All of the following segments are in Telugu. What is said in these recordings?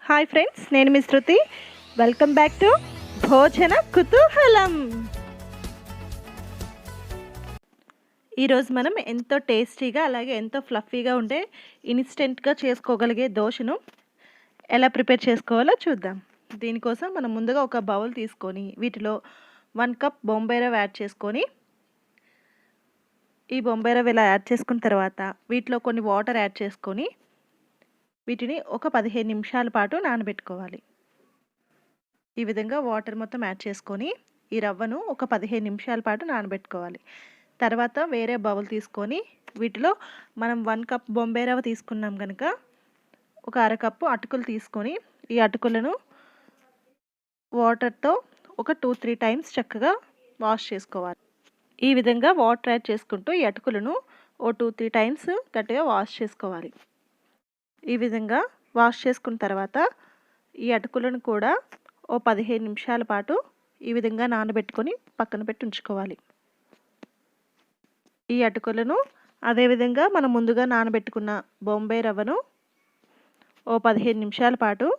హాయ్ ఫ్రెండ్స్, నేను మీ శృతి. వెల్కమ్ బ్యాక్ టు భోజన కుతూహలం. ఈరోజు మనం ఎంతో టేస్టీగా అలాగే ఎంతో ఫ్లఫీగా ఉండే ఇన్స్టెంట్గా చేసుకోగలిగే దోశను ఎలా ప్రిపేర్ చేసుకోవాలో చూద్దాం. దీనికోసం మనం ముందుగా ఒక బౌల్ తీసుకొని వీటిలో 1 కప్ బొంబాయి రవ్వ యాడ్ చేసుకొని, ఈ బొంబాయి రవ్వ ఇలా యాడ్ చేసుకున్న తర్వాత వీటిలో కొన్ని వాటర్ యాడ్ చేసుకొని వీటిని ఒక 15 నిమిషాల పాటు నానబెట్టుకోవాలి. ఈ విధంగా వాటర్ మొత్తం యాడ్ చేసుకొని ఈ రవ్వను ఒక 15 నిమిషాల పాటు నానబెట్టుకోవాలి. తర్వాత వేరే బౌల్ తీసుకొని వీటిలో మనం 1 కప్ బొంబాయి రవ్వ తీసుకున్నాం కనుక ఒక అరకప్పు అటుకులు తీసుకొని ఈ అటుకులను వాటర్తో ఒక 2-3 టైమ్స్ చక్కగా వాష్ చేసుకోవాలి. ఈ విధంగా వాటర్ యాడ్ చేసుకుంటూ ఈ అటుకులను ఓ 2-3 టైమ్స్ గట్టిగా వాష్ చేసుకోవాలి. ఈ విధంగా వాష్ చేసుకున్న తర్వాత ఈ అటుకులను కూడా ఓ 15 నిమిషాల పాటు ఈ విధంగా నానబెట్టుకొని పక్కన పెట్టి ఉంచుకోవాలి. ఈ అటుకులను అదేవిధంగా మనం ముందుగా నానబెట్టుకున్న బొంబాయి రవ్వను ఓ 15 నిమిషాల పాటు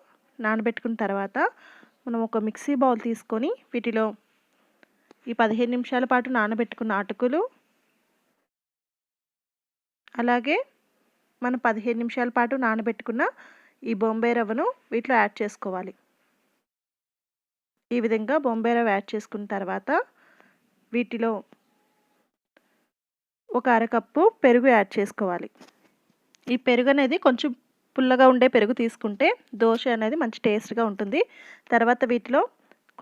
నానబెట్టుకున్న తర్వాత మనం ఒక మిక్సీ బౌల్ తీసుకొని వీటిలో ఈ 15 నిమిషాల పాటు నానబెట్టుకున్న అటుకులు అలాగే మనం 15 నిమిషాల పాటు నానబెట్టుకున్న ఈ బొంబాయి రవ్వను వీటిలో యాడ్ చేసుకోవాలి. ఈ విధంగా బొంబాయి రవ్వ యాడ్ చేసుకున్న తర్వాత వీటిలో ఒక అరకప్పు పెరుగు యాడ్ చేసుకోవాలి. ఈ పెరుగు అనేది కొంచెం పుల్లగా ఉండే పెరుగు తీసుకుంటే దోశ అనేది మంచి టేస్ట్గా ఉంటుంది. తర్వాత వీటిలో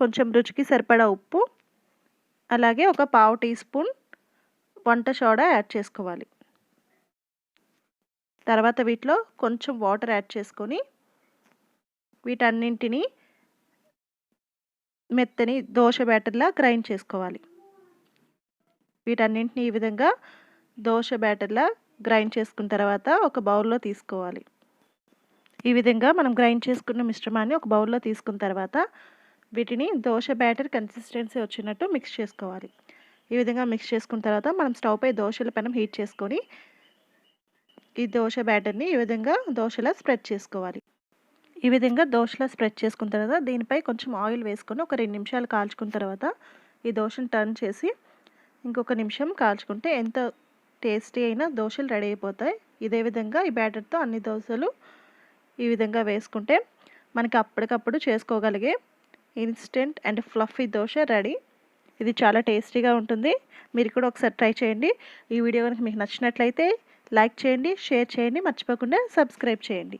కొంచెం రుచికి సరిపడా ఉప్పు అలాగే ఒక పావు టీ స్పూన్ వంట సోడా యాడ్ చేసుకోవాలి. తర్వాత వీటిలో కొంచెం వాటర్ యాడ్ చేసుకొని వీటన్నింటినీ మెత్తని దోశ బ్యాటర్లా గ్రైండ్ చేసుకోవాలి. వీటన్నింటినీ ఈ విధంగా దోశ బ్యాటర్లా గ్రైండ్ చేసుకున్న తర్వాత ఒక బౌల్లో తీసుకోవాలి. ఈ విధంగా మనం గ్రైండ్ చేసుకున్న మిశ్రమాన్ని ఒక బౌల్లో తీసుకున్న తర్వాత వీటిని దోశ బ్యాటర్ కన్సిస్టెన్సీ వచ్చినట్టు మిక్స్ చేసుకోవాలి. ఈ విధంగా మిక్స్ చేసుకున్న తర్వాత మనం స్టవ్ పై దోశల పెనం హీట్ చేసుకొని ఈ దోశ బ్యాటర్ని ఈ విధంగా దోశలా స్ప్రెడ్ చేసుకోవాలి. ఈ విధంగా దోశలా స్ప్రెడ్ చేసుకున్న తర్వాత దీనిపై కొంచెం ఆయిల్ వేసుకొని ఒక 2 నిమిషాలు కాల్చుకున్న తర్వాత ఈ దోశను టర్న్ చేసి ఇంకొక నిమిషం కాల్చుకుంటే ఎంత టేస్టీ అయిన దోశలు రెడీ అయిపోతాయి. ఇదే విధంగా ఈ బ్యాటర్తో అన్ని దోశలు ఈ విధంగా వేసుకుంటే మనకి అప్పటికప్పుడు చేసుకోగలిగే instant and fluffy dosa ready. ఇది చాలా టేస్టీగా ఉంటుంది. మీరు కూడా ఒకసారి ట్రై చేయండి. ఈ వీడియో కనుక మీకు నచ్చినట్లయితే లైక్ చేయండి, షేర్ చేయండి, మర్చిపోకుండా సబ్స్క్రైబ్ చేయండి.